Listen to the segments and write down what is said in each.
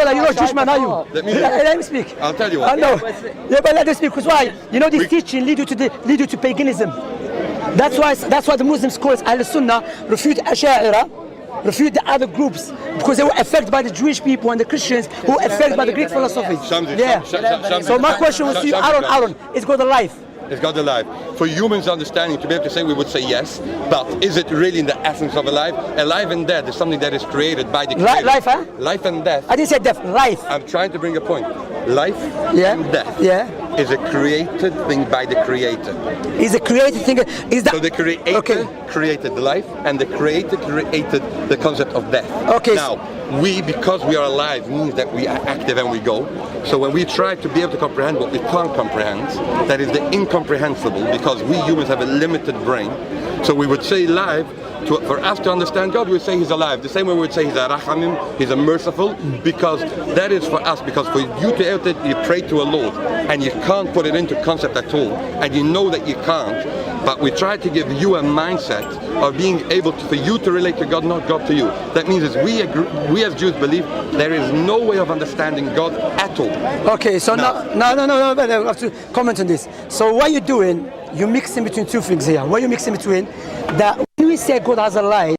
brother, you're not Jewish man, are you? Let me speak. I'll tell you what. I know. Yeah, but let me speak, because why? You know, this teaching lead you to paganism. That's why the Muslims call us Al-Sunnah, refute Asha'ira, refute the other groups, because they were affected by the Jewish people and the Christians who were affected by the Greek philosophy. So my question was to you, Aaron, is God alive? Is God alive? For humans' understanding, to be able to say, we would say yes, but is it really in the essence of alive? Alive and dead is something that is created by the creator. Life, huh? Life and death. I didn't say death, life. I'm trying to bring a point. Life and death is a created thing by the creator. Is a created thing? Is that so the creator created life, and the creator created the concept of death. Okay. Now, we, because we are alive, means that we are active and we go. So when we try to be able to comprehend what we can't comprehend, that is the incomprehensible, because we humans have a limited brain. So we would say live, for us to understand God, we would say He's alive. The same way we would say He's a rachamim, He's a merciful, because that is for us. Because for you to able to, you pray to a Lord, and you can't put it into concept at all, and you know that you can't. But we try to give you a mindset of being able to, for you to relate to God, not God to you. That means is we as Jews believe there is no way of understanding God at all. Okay, so no, I have to comment on this. So what you're doing, you're mixing between two things here. What you're mixing between, that when we say God has a life,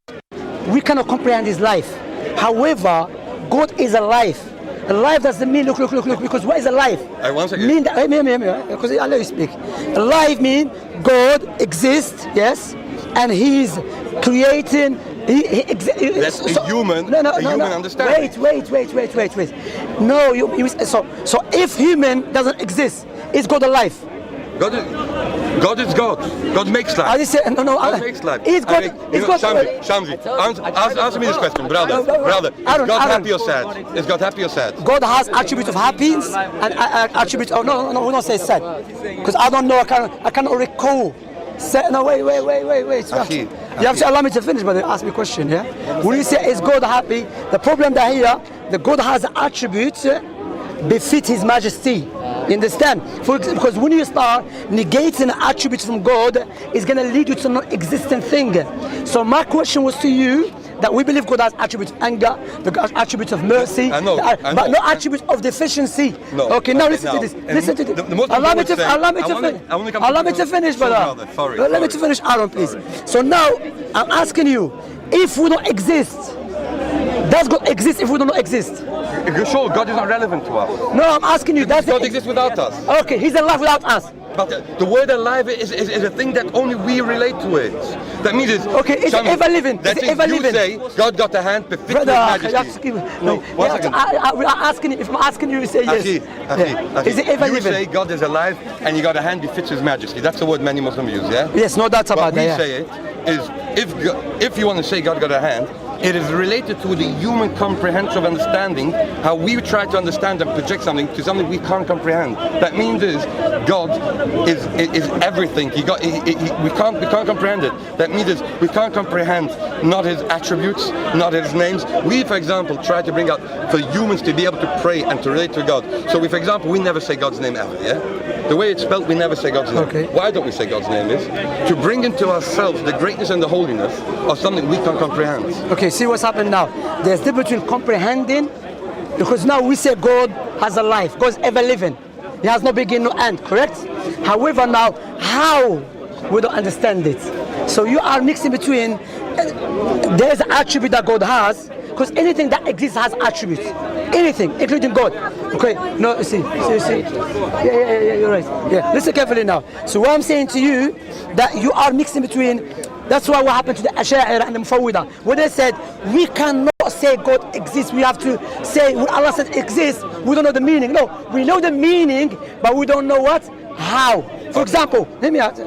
we cannot comprehend His life. However, God is alive. Life doesn't mean look, because what is a life? Once again. Mean that, because I let you speak. Life means God exists, yes, and He's creating. That's a human understanding. Wait. No, so if human doesn't exist, is God alive? God is God. God makes life. I just say, God makes life. Is God? Shamsi, answer me this question, brother. Is God happy or sad? Is God happy or sad? God has attributes of happiness and attributes. Oh no, we don't say sad, because I don't know. I cannot recall. No, wait. You have to allow me to finish, but ask me a question. Yeah. When you say is God happy, the problem that here, the God has attributes befit His Majesty. You understand? Because when you start negating attributes from God, it's going to lead you to a non-existent thing. So my question was to you, that we believe God has attributes of anger, the attributes of mercy, but no attributes of deficiency. No. Okay, now listen to this. Listen to this. Allow me to finish, brother. Sorry. Let me to finish, Aaron, please. So now, I'm asking you, if we don't exist, does God exist if we don't exist? Sure, God is not relevant to us. No, I'm asking you. Does God exist without us? Okay, He's alive without us. But the word alive is a thing that only we relate to it. That means it's... Okay, it's ever living. That is, you say, God got a hand befitting His Majesty. No, 1 second. If I'm asking you, you say yes. Is it ever living? You say God is alive and He got a hand befits His Majesty. That's the word many Muslims use, yeah? Yes, no doubt about that. What we say it is, if you want to say God got a hand, it is related to the human comprehensive understanding, how we try to understand and project something to something we can't comprehend. That means is God is everything. We can't comprehend it. That means is we can't comprehend not His attributes, not His names. We, for example, try to bring out for humans to be able to pray and to relate to God. So we, for example, we never say God's name ever, yeah? The way it's spelled, we never say God's name. Okay. Why don't we say God's name is to bring into ourselves the greatness and the holiness of something we can't comprehend. Okay, see what's happening now. There's a difference between comprehending, because now we say God has a life, God is ever living. He has no beginning, no end, correct? However, now, how? We don't understand it. So you are mixing between, there's an attribute that God has, because anything that exists has attributes. Anything, including God. Okay, no, see. Yeah, you're right. Yeah, listen carefully now. So what I'm saying to you, that you are mixing between, that's why what happened to the Asha'ira and the Mufawwida. When they said, we cannot say God exists, we have to say, when Allah said exists, we don't know the meaning. No, we know the meaning, but we don't know what? How. For example, let me ask.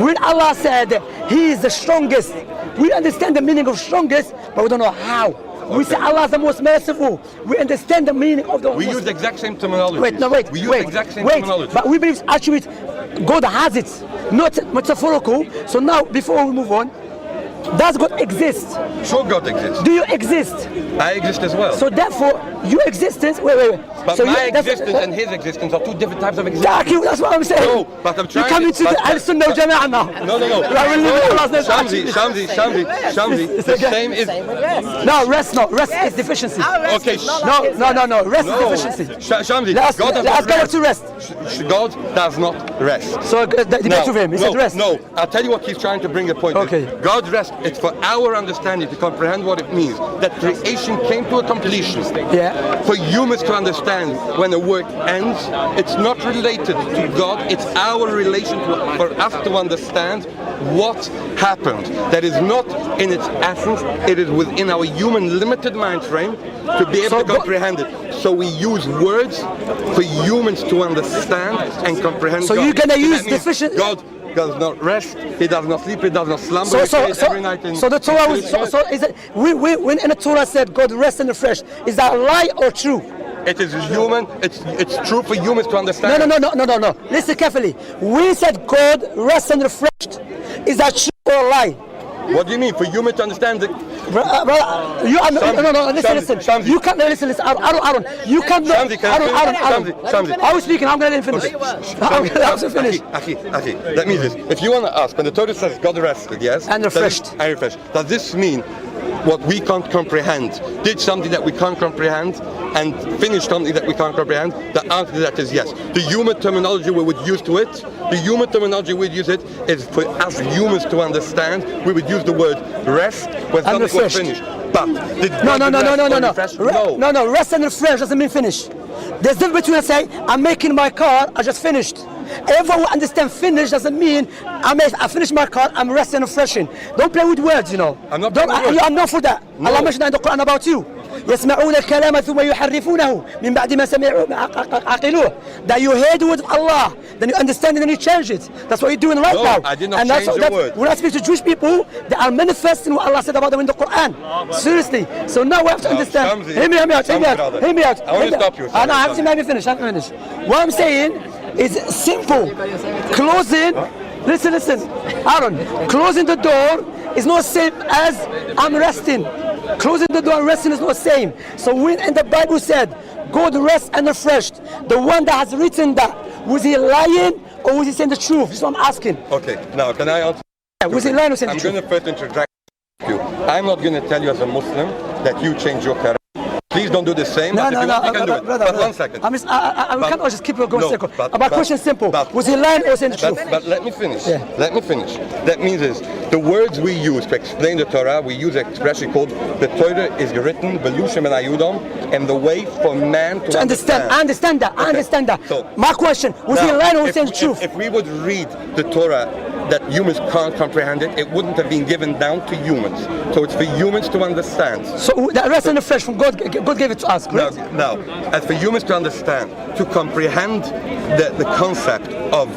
When Allah said He is the strongest, we understand the meaning of strongest, but we don't know how. Okay. We say Allah is the most merciful. We understand the meaning of the... We use the exact same terminology. Wait, we use the exact same terminology. But we believe attribute, God has it, not metaphorical. So now, before we move on, does God exist? Sure, God exists. Do you exist? I exist as well. So therefore, your existence, wait. But So my you- that's- existence and his existence are two different types of existence. Exactly, that's what I'm saying. No, but I'm trying You come to- into but- the Al-Sunnah wal Jama'ah now. No. Right, we'll leave it at last. Let's Shamsi, actually- Shamsi. The same is. No, rest is deficiency. Okay. No, rest is deficiency. Shamsi, Let's God does go not back to rest. God does not rest. So they get to him, he said rest. No, I'll tell you what he's trying to bring a point. Okay. God's rest, it's for our understanding to comprehend what it means. That creation came to a completion. Yeah. For humans to understand when a work ends, it's not related to God, it's our relation for us to understand what happened. That is not in its essence, it is within our human limited mind frame to be able So to comprehend it. So we use words for humans to understand and comprehend So God. you're gonna that use means deficient- God does not rest, he does not sleep, he does not slumber. He prays every night in so the Torah was, so is it, when in the Torah said God rests and refresh, is that a lie or true? It is human, it's true for humans to understand. No. Listen carefully. We said God rests and refreshed. Is that true or a lie? What do you mean? For humans to understand the... You are no. Listen. Shamsi. You can't listen. Aaron. You can't. Shamsi, can I finish? Shamsi. I was speaking. I'm gonna let him finish. I'm gonna let him finish. Akhi, that means this. If you want to ask, when the Torah says God rested, yes? And refreshed. And refreshed. Does this mean what we can't comprehend did something that we can't comprehend and finished something that we can't comprehend? The answer to that is yes. The human terminology we would use to it, is for us humans to understand. We would use the word rest when something was refreshed. finished. But did No. God rest or refresh? No. Rest and refresh doesn't mean finish. There's difference between say I'm making my car, I just finished. Everyone will understand finish doesn't mean I finished my car, I'm resting and refreshing. Don't play with words, you know. I'm not playing with words. I'm not for that. No. Allah mentioned in the Quran about you. يسمعون الكلام ثم يحرفونه من بعد ما سمعوا عقلوه. That you hear the word of Allah, then you understand it and you change it. That's what you're doing right No, now. I did not and change the word. When I speak to Jewish people, they are manifesting what Allah said about them in the Quran. Seriously. So now we have to understand. Shamsi, Hear me out. brother. Hear me out. I want to stop you. I have to let me finish. What I'm saying is simple. Closing. Listen. Aaron, closing the door is not the same as I'm resting. Closing the door and resting is not the same. So when in the Bible said, God rest and refreshed, the one that has written that, was he lying or was he saying the truth? This is what I'm asking. Okay, now can I answer? Was he lying or saying the I'm truth? going to first interject you. I'm not going to tell you as a Muslim that you change your character. Please don't do the same. No, If you want, you can do it. brother. But 1 second. We can't just keep it going No, circle. but- My question is simple. but- Was he lying or saying the truth? But let me finish. Yeah. Let me finish. That means is the words we use to explain the Torah, we use an expression called the Torah is written belushim and ayudam, and the way for man to understand. I understand that. So- My question, was he Now, lying or if saying we- the truth? If we would read the Torah that humans can't comprehend it wouldn't have been given down to humans. So it's for humans to understand. So the rest and the fresh from God gave it to us, correct? Now, as for humans to understand, to comprehend the concept of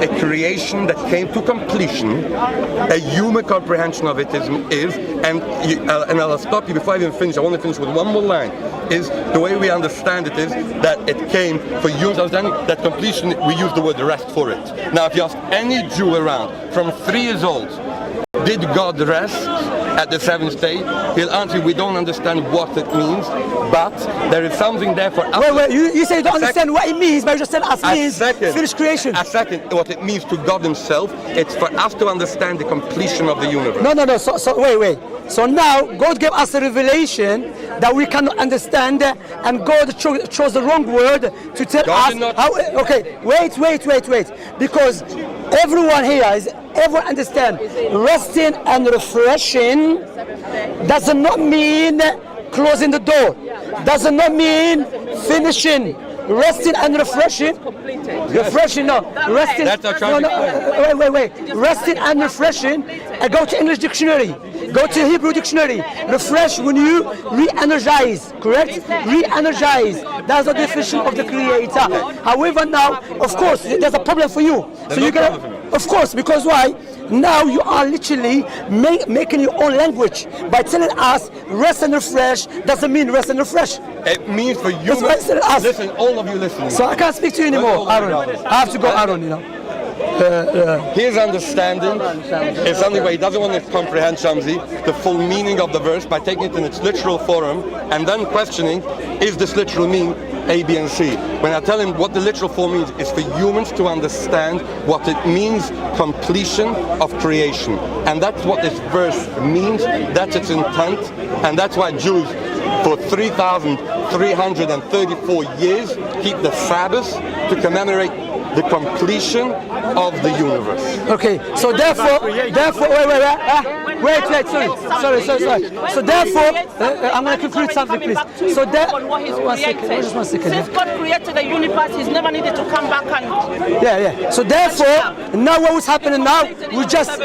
a creation that came to completion, a human comprehension of it is and I'll stop you before I even finish. I want to finish with one more line. Is the way we understand it is that it came for humans understanding that completion. We use the word rest for it. Now, if you ask any Jew around from 3 years old, did God rest at the seventh day? He'll answer, we don't understand what it means, but there is something there for us. Wait, you say you don't understand what it means, but you just said us means finished creation. A second, what it means to God himself, it's for us to understand the completion of the universe. No. So wait. So now God gave us a revelation that we cannot understand, and God chose the wrong word to tell God us did not- how. Okay, wait. Because everyone understand resting and refreshing does not mean closing the door. Does not mean finishing. Resting and refreshing. Refreshing, no. Resting. That's not trying to Wait. Resting and refreshing. Go to English dictionary. Go to Hebrew dictionary. Refresh when you re-energize. Correct? Re-energize. That's the definition of the Creator. However, now, of course, there's a problem for you. So you're gonna, of course, because why? Now you are literally making your own language by telling us rest and refresh doesn't mean rest and refresh. It means for That's humans. what I said, us. Listen, all of you listening. So I can't speak to you anymore, Aaron. I have to go, Aaron, you know. His understanding is something where he doesn't want to comprehend, Shamsi, the full meaning of the verse by taking it in its literal form and then questioning, is this literal mean A, B, and C. When I tell him what the literal form means, is for humans to understand what it means, completion of creation. And that's what this verse means, that's its intent, and that's why Jews for 3,334 years keep the Sabbath to commemorate the completion of the universe. Okay, so therefore, wait, sorry. So therefore, I'm going to conclude something, please. So that, just one second. Since God created the universe, He's never needed to come back and. Yeah. So therefore, now what was happening now? We just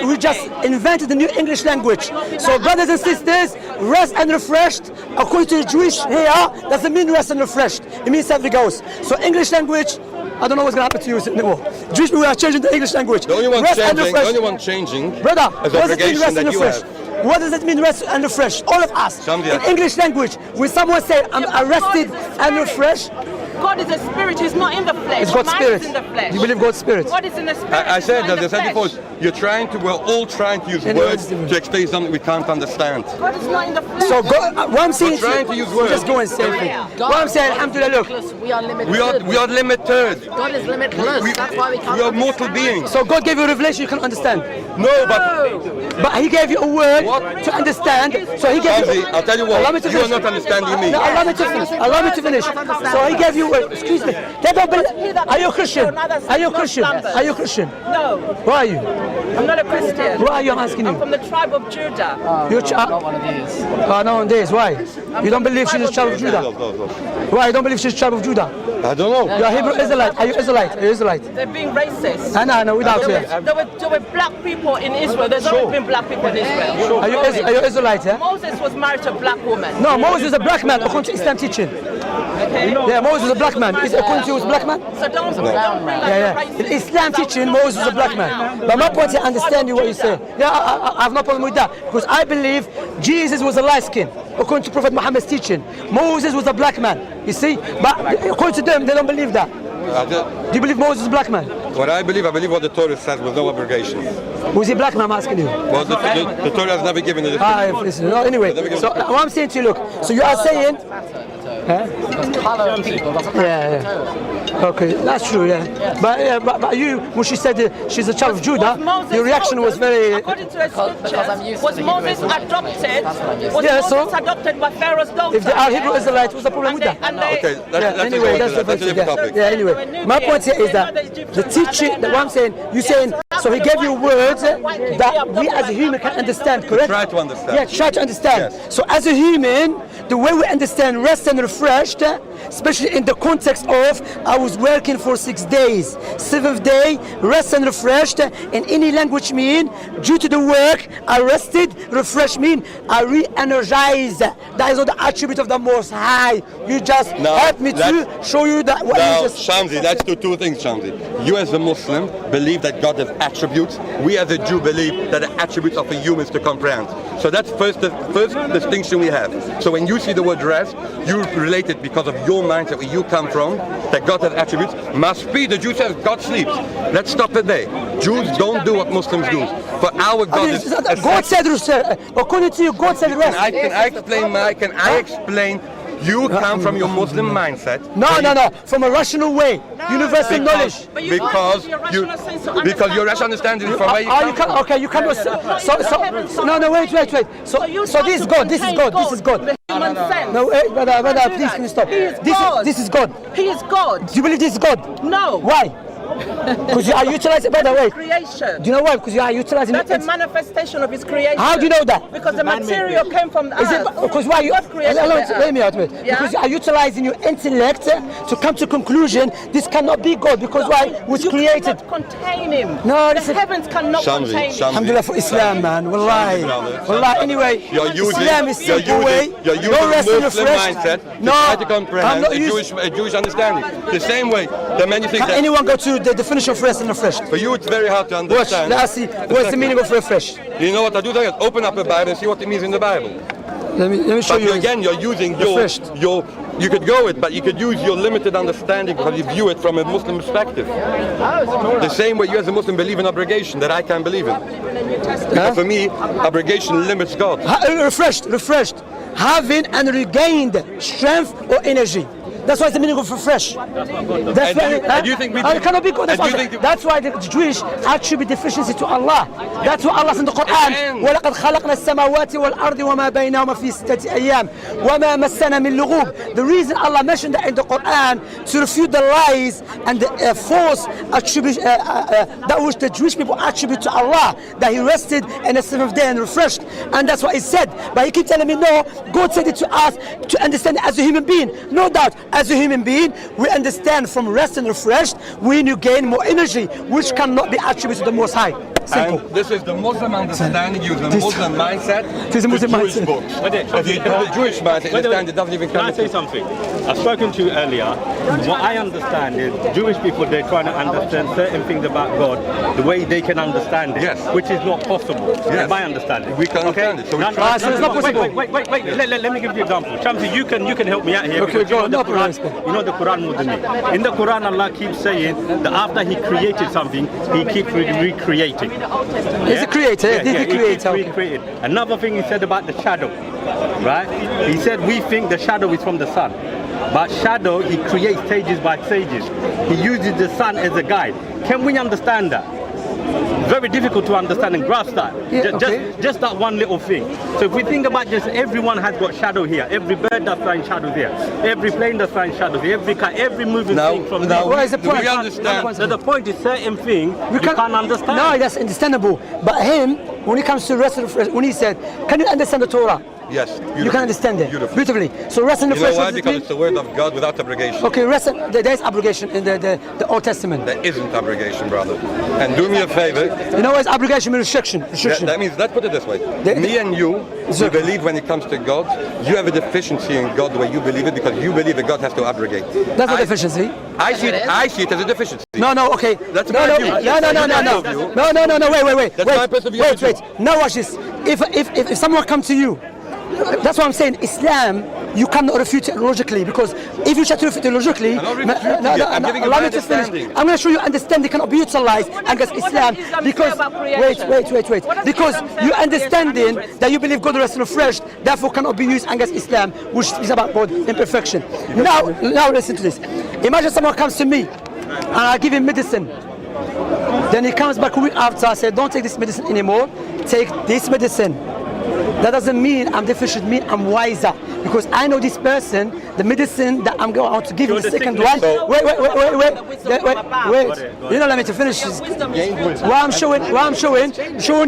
invented a new English language. So brothers and sisters, rest and refreshed. According to the Jewish here, doesn't mean rest and refreshed. It means something else. So English language. I don't know what's going to happen to you anymore. Jewish people are changing the English language. The only one changing, brother, is the obligation that you have. What does it mean, rest and refresh? All of us. In English language, when someone say, I'm arrested and refreshed, God is a spirit, He's not in the flesh. It's God's spirit. Is in the flesh. You believe God's spirit? God is in the spirit. I said before, we're all trying to use words to explain something we can't understand. God is not in the flesh. So God, what I'm saying, trying to use words. Just go and say it. What I'm saying, alhamdulillah, look. We are limited. We are limited. God is limitless. That's why we can't. We are mortal beings. So God gave you a revelation you can understand. No, But He gave you a word to understand. So He gave you. I'll tell you what. You are not understanding me. No, allow me to finish. So He gave you a word. Excuse me. They don't believe. Are you a Christian? Are you a Christian? Are you a Christian? No. Why are you? I'm not a Christian. Why are you asking I'm you? from the tribe of Judah. You're Not one of these. no one days. Why? You don't believe she's a child of Judah? Why? You don't believe she's a child of Judah? I don't know. You're a Hebrew Israelite. Are you Israelite? Are you Israelite? They're being racist. I know, without you. There were black people in Israel. There's always been black people in Israel. Are you Israelite? Yeah? Moses was married to a black woman. No, Moses was a black man according to Islam teaching. Okay? Yeah, Moses was a black man. Is according to you was a black man? So don't realize Yeah. In Islam teaching, Moses was a black man. But my point is, I understand you what you say. Yeah, I have no problem with that. Because I believe Jesus was a light skin, according to Prophet Muhammad's teaching. Moses was a black man, you see? But according to them, they don't believe that. Do you believe Moses is a black man? What I believe what the Torah says with no abrogation. Was he black man, I'm asking you? Well, the Torah has never given it. Listen, no, anyway, so what I'm saying to you, look, so you are saying... Okay, that's true, yeah. But you, when she said she's a child of Judah, your reaction was very... According to the scriptures, was Moses adopted? Was Moses adopted by Pharaoh's daughter? If they are Hebrew Israelites, what's the problem with that? Okay, Anyway, that's a different topic. Yeah, anyway, my point here is that the teaching, what I'm saying, you're saying, so he gave you words that we as a human can understand, correct? Try to understand. Yeah, try to understand. Yes. So as a human, the way we understand rest and refreshed, especially in the context of I was working for 6 days, 7th day, rest and refreshed, in any language mean, due to the work, I rested, refresh mean, I re-energize. That is not the attribute of the Most High. You just help me to show you that. Shamsi, that's two things, Shamsi. You as a Muslim believe that God has attributes. We as a Jew believe that the attributes are for humans to comprehend. So that's the first distinction we have. So when you see the word rest, you relate it because of your mindset where you come from, that God has attributes. Must be, the Jew says God sleeps. Let's stop it there. Jews don't do what Muslims do. For our God is... God said, according to you, God said rest. Can I explain? You come from your Muslim mindset. No. From a rational way, universal knowledge. Because your rational understanding is from where you come from. Okay, you come. No, wait. So this is God. This is God. No, brother, please can you stop? This is God. He is God. Do you believe this is God? No. Why? Because you are utilizing, by the way. Creation. Do you know why? Because you are utilizing. That's a manifestation of His creation. How do you know that? Because the material came from the earth. Is it because why you? Let me out. Because you are utilizing your intellect to come to conclusion. This cannot be God. Because why? It was created. Cannot contain Him. No, the heavens cannot contain Him. Alhamdulillah for Islam, man. Wallahi. Anyway, Islam is simple way. You're using Muslim mindset to try to comprehend a Jewish understanding. The same way that many think. Can anyone go to the definition of rest and refreshed? For you, it's very hard to understand. Let's see. What's the meaning of refreshed? You know what I do? Open up a Bible and see what it means in the Bible. Let me show you. Again, you're using your. You could go it, but you could use your limited understanding because you view it from a Muslim perspective. The same way you as a Muslim believe in abrogation that I can't believe in. Because for me, abrogation limits God. Refreshed. Having and regained strength or energy. That's why it's the meaning of refresh. That's why. And you think we it cannot be God. That's why the Jewish attribute deficiency to Allah. That's what Allah said in the Quran. وَلَقَدْ خَلَقْنَا السَّمَاوَاتِ وَالْأَرْضِ وَمَا بَيْنَهُمَا فِي سِتَّةِ أَيَّامٍ وَمَا مَسَّنَا مِنْ لُغُوبٍ. The reason Allah mentioned that in the Quran to refute the lies and the false attribute that which the Jewish people attribute to Allah, that He rested in the seventh day and refreshed, and that's what He said. But He keep telling me no. God said it to us to understand it as a human being. No doubt, as a human being, we understand from rest and refreshed, when you gain more energy, which cannot be attributed to the Most High. Simple. And this is the Muslim understanding, using the Muslim mindset. It is a Muslim Jewish mindset. books. If you have the Jewish mindset, understand it doesn't even Can come I say something? I've spoken to you earlier. What I understand is Jewish people, they're trying to understand certain things about God the way they can understand it, Yes. which is not possible. Yes. In my understanding. We can understand it. So we No, try so it's not possible. Wait. Let me give you an example. Shamsi, you can help me out here. Okay, because go you on. know No the Quran, problem. you know the Quran more than me. In the Quran, Allah keeps saying that after He created something, He keeps recreating. He's a creator. He's the creator. He created. Another thing He said about the shadow, right? He said we think the shadow is from the sun, but shadow He creates stages by stages. He uses the sun as a guide. Can we understand that? Very difficult to understand and grasp that. Yeah, Just that one little thing. So if we think about just everyone has got shadow here. Every bird that's flying shadows here. Every plane that's flying shadows here. Every car, every moving thing from there. What is the point? We understand. So the point is certain thing you can't understand. No, that's understandable. But him, when it comes to rest and refresh, when he said, can you understand the Torah? Yes. You can understand it beautifully. So rest and You know refresh. why? Because it's the word of God without abrogation. Okay, rest. There is abrogation in the Old Testament. There isn't abrogation, brother. And do me a favor. You know what is abrogation? Restriction. That means, let's put it this way. Me and you, we believe when it comes to God, you have a deficiency in God the way you believe it, because you believe that God has to abrogate. That's a deficiency. I see it as a deficiency. No, okay. That's no, my no, view. no, wait. That's my personal view. Wait. Now watch this. If someone comes to you, that's what I'm saying. Islam, you cannot refute it logically, because if you try to refute it logically, I'm giving you allow my me to finish. understanding. I'm going to show you understanding cannot be utilized against Islam, because wait. Because you understanding that you believe God rests refreshed, therefore cannot be used against Islam, which is about God imperfection. Now listen to this. Imagine someone comes to me and I give him medicine. Then he comes back a week after. I say, don't take this medicine anymore. Take this medicine. That doesn't mean I'm deficient, mean I'm wiser. Because I know this person, the medicine that I'm going to give him the second one. Wait. You don't let me to finish. I'm showing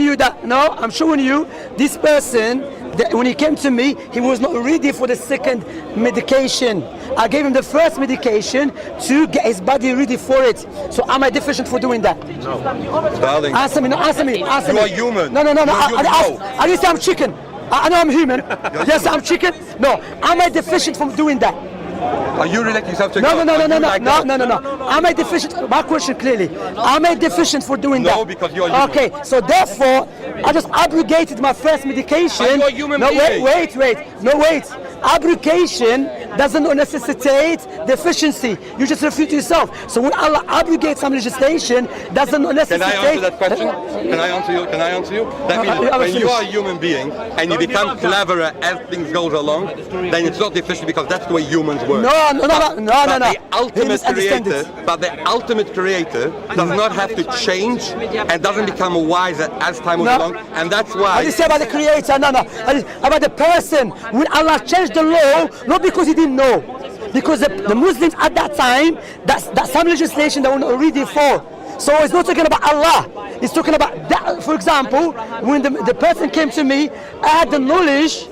you that, no, I'm showing you this person, that when he came to me, he was not ready for the second medication. I gave him the first medication to get his body ready for it. So am I deficient for doing that? No. Darling. Answer me. You are human. No. I didn't say I'm chicken. I know I'm human. Yes, I'm chicken. No. Am I deficient from doing that? Are you relating yourself to No. God? No. Am I deficient? My question clearly. Am I deficient for doing that? No, because you are human. Okay, so therefore, I just abrogated my first medication. But you are human being. Wait. Abrogation doesn't necessitate deficiency. You just refute yourself. So when Allah abrogates some legislation, doesn't necessitate. Can I answer that question? Can I answer you? That means when you are a human being and you become cleverer as things goes along, then it's not deficient, because that's the way humans work. No. But the ultimate creator does not have to change and doesn't become wiser as time moves along, and that's why. I didn't say about the creator, no. About the person. When Allah changed the law, not because He didn't know, because the Muslims at that time, that's some legislation that were not ready for. So it's not talking about Allah. It's talking about that. For example, when the person came to me, I had the knowledge.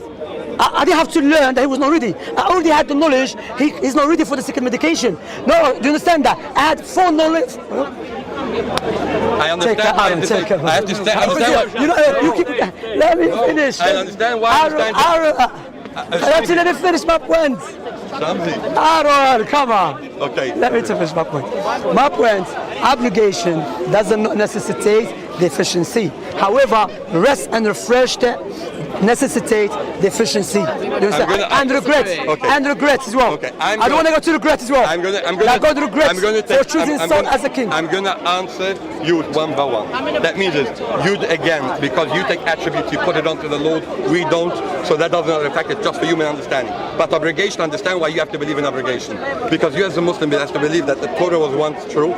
I didn't have to learn that he was not ready. I already had the knowledge. He's not ready for the second medication. No, do you understand that? I had full knowledge. I understand. I have to understand. You keep. Let me finish. I understand why. Let me finish my point. Shmsy. Aaron, come on. Okay. Let me finish my point. My point, obligation doesn't necessitate deficiency. However, rest and refreshed, necessitate deficiency. You understand? And regret. Okay. And regret as well. Okay. I don't want to go to regret as well. I'm gonna God regrets for choosing Saul as a king. I'm gonna answer you one by one. That means is you again, because you take attributes, you put it onto the Lord. We don't, so that doesn't affect it just for human understanding. But obligation, understand why you have to believe in obligation. Because you as a Muslim has to believe that the Torah was once true.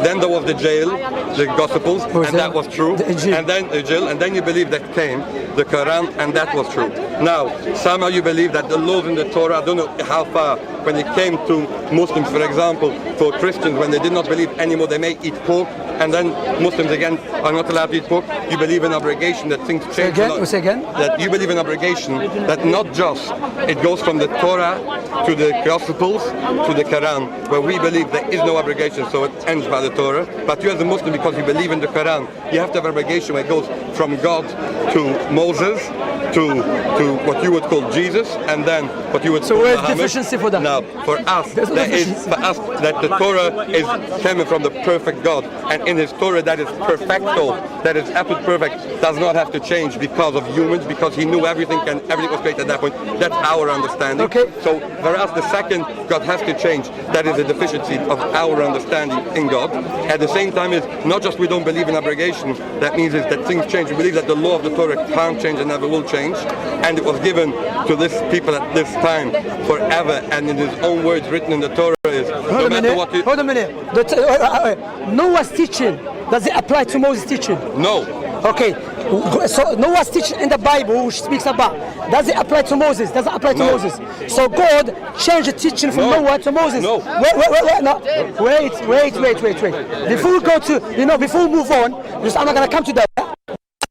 Then there was the jail, the Gospels, and that was true. And then the jail, and then you believe that came the Quran, and that was true. Now, somehow you believe that the laws in the Torah, I don't know how far, when it came to Muslims, for example, for Christians, when they did not believe anymore, they may eat pork, and then Muslims again are not allowed to eat pork. You believe in obligation that things change. Say again? That you believe in obligation that not just it goes from the Torah to the Gospels to the Quran, where we believe there is no obligation, so it ends by the Torah. But you as a Muslim, because you believe in the Quran, you have to have obligation where it goes from God to Moses to what you would call Jesus, and then what you would call where's Muhammad. deficiency for that? Now, for us, that the Torah is coming from the perfect God, and in His Torah that is perfecto, that is absolute perfect, does not have to change because of humans, because He knew everything and everything was created at that point. That's our understanding. Okay. So for us, the second God has to change. That is a deficiency of our understanding in God. At the same time, is not just we don't believe in abrogation. That means is that things change. We believe that the law of the Torah can't change and never will change, and it was given to this people at this time forever. And in His own words, written in the Torah, is no matter what. Hold a minute. Noah's teaching, does it apply to Moses' teaching? No. Okay, so Noah's teaching in the Bible, which speaks about, does it apply to Moses? Does it apply to Moses? So God changed the teaching from Noah to Moses. No. Wait. Before we go to, before we move on, because I'm not going to come to that.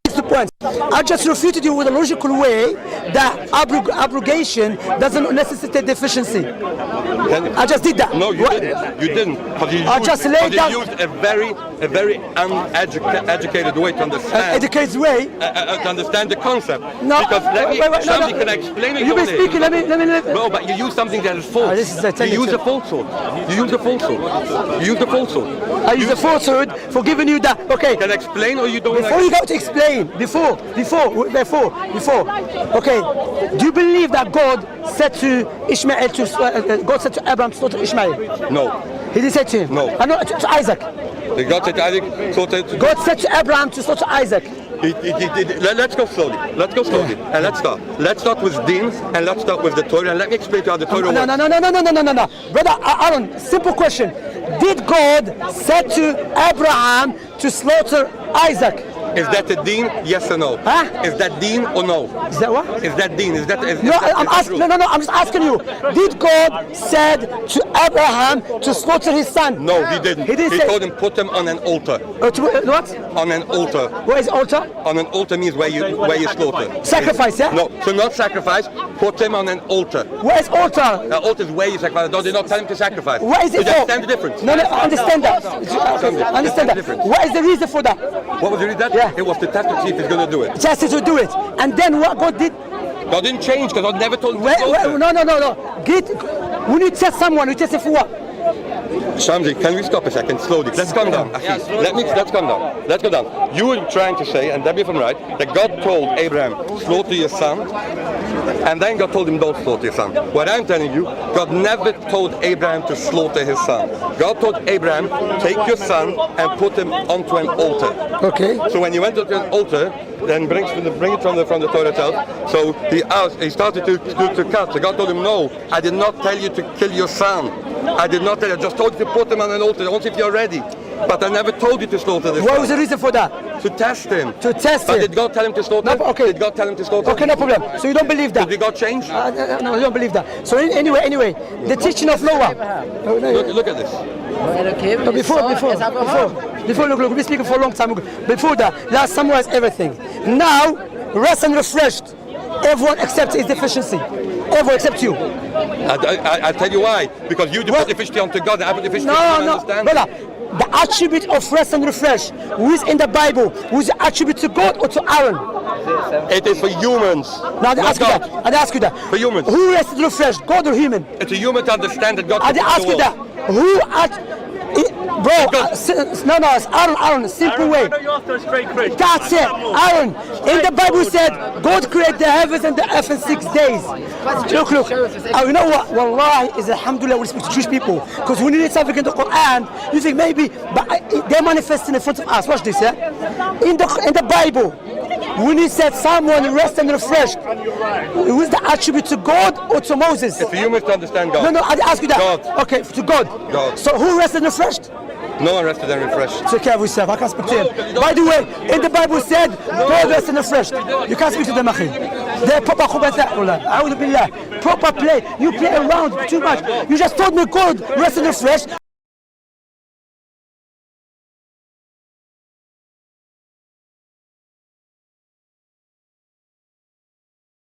That's the point. I just refuted you with a logical way that abrogation doesn't necessitate deficiency. I just did that. No, you didn't. You didn't. I just laid down. You used a very uneducated way to understand. Educated way. To understand the concept. No. Because somebody can explain it. You've been speaking. Let me. No, but you use something that is false. This is you use a falsehood. You use a falsehood. I use a falsehood for giving you that. Okay. Can I explain or you don't? Before you go to explain, before. Okay. Do you believe that God said to Ishmael God said to Abraham to slaughter Ishmael? No. He didn't say to him. No. I know to Isaac. God said to Isaac. God said to Abraham to slaughter Isaac. Let's go slowly. And let's start. Let's start with Deen and let's start with the Torah. And let me explain to you how the Torah works. No. Brother Aaron, simple question. Did God said to Abraham to slaughter Isaac? Is that a Deen? Yes or no? Huh? Is that Deen or no? Is that what? Is that Deen? I'm asking. No. I'm just asking you. Did God said to Abraham to slaughter his son? No, He didn't. He told him put him on an altar. What? On an altar. Where is altar? On an altar means where you slaughter. Sacrifice, yeah? No, so not sacrifice. Put him on an altar. Where is altar? An altar is where you sacrifice. No, did not tell him to sacrifice. What is it you for? understand the difference? No, I understand that. Understand that. What is the reason for that? What was the reason? Yeah. It was to test to see if he's going to do it. Tested to do it. And then what God did? God didn't change because God never told him to slaughter. No. When you test someone, you test it for what? Shamsi, can we stop a second slowly? Let's calm down. Let's calm down. Let's go down. You were trying to say, and tell me if I'm right, that God told Abraham, slaughter your son, and then God told him, don't slaughter your son. What I'm telling you, God never told Abraham to slaughter his son. God told Abraham, take your son and put him onto an altar. Okay. So when he went to an altar, then bring it from the Torah itself. So he started to cut. So God told him, no, I did not tell you to kill your son. I did not tell you. I just told you to put him on an altar, only if you're ready. But I never told you to slaughter this. What was the reason for that? To test him. To test him. But did God tell him to slaughter? No, okay. Did God tell him to slaughter? Okay, no problem. So you don't believe that? Did God change? No, you don't believe that. So anyway, the teaching of Noah. Look at this. No, before, look, we've been speaking for a long time. Before that, let's summarize everything. Now, rest and refreshed. Everyone accepts his deficiency. Everyone except you. I'll tell you why. Because you put deficiency onto God, and I put deficiency on understand. Brother, the attribute of rest and refresh, who is in the Bible, who is the attribute to God or to Aaron? It is for humans. Now I ask you that. For humans. Who rests and refresh, God or human? It's a human to understand that God. I ask you that. Bro, no, it's Aaron, simple way. That's it, Aaron. In the Bible said, God created the heavens and the earth in 6 days. Look. Oh, you know what? Wallahi, is alhamdulillah we speak to Jewish people. Because when you read something in the Quran, you think maybe, but they're manifesting in front of us. Watch this, yeah? In the Bible, when he said someone rest and refreshed, it was the attribute to God or to Moses? It's for you to understand God. No, I ask you that. God. Okay, to God. So who rested and refreshed? No one rested and refreshed. Take care of yourself. I can't speak to him. By the way, in the Bible said, God rested and refreshed. You can't speak to them, akhi. They're proper khubatha. A'udhu billah. Proper play. You play around too much. You just told me God rested and refreshed.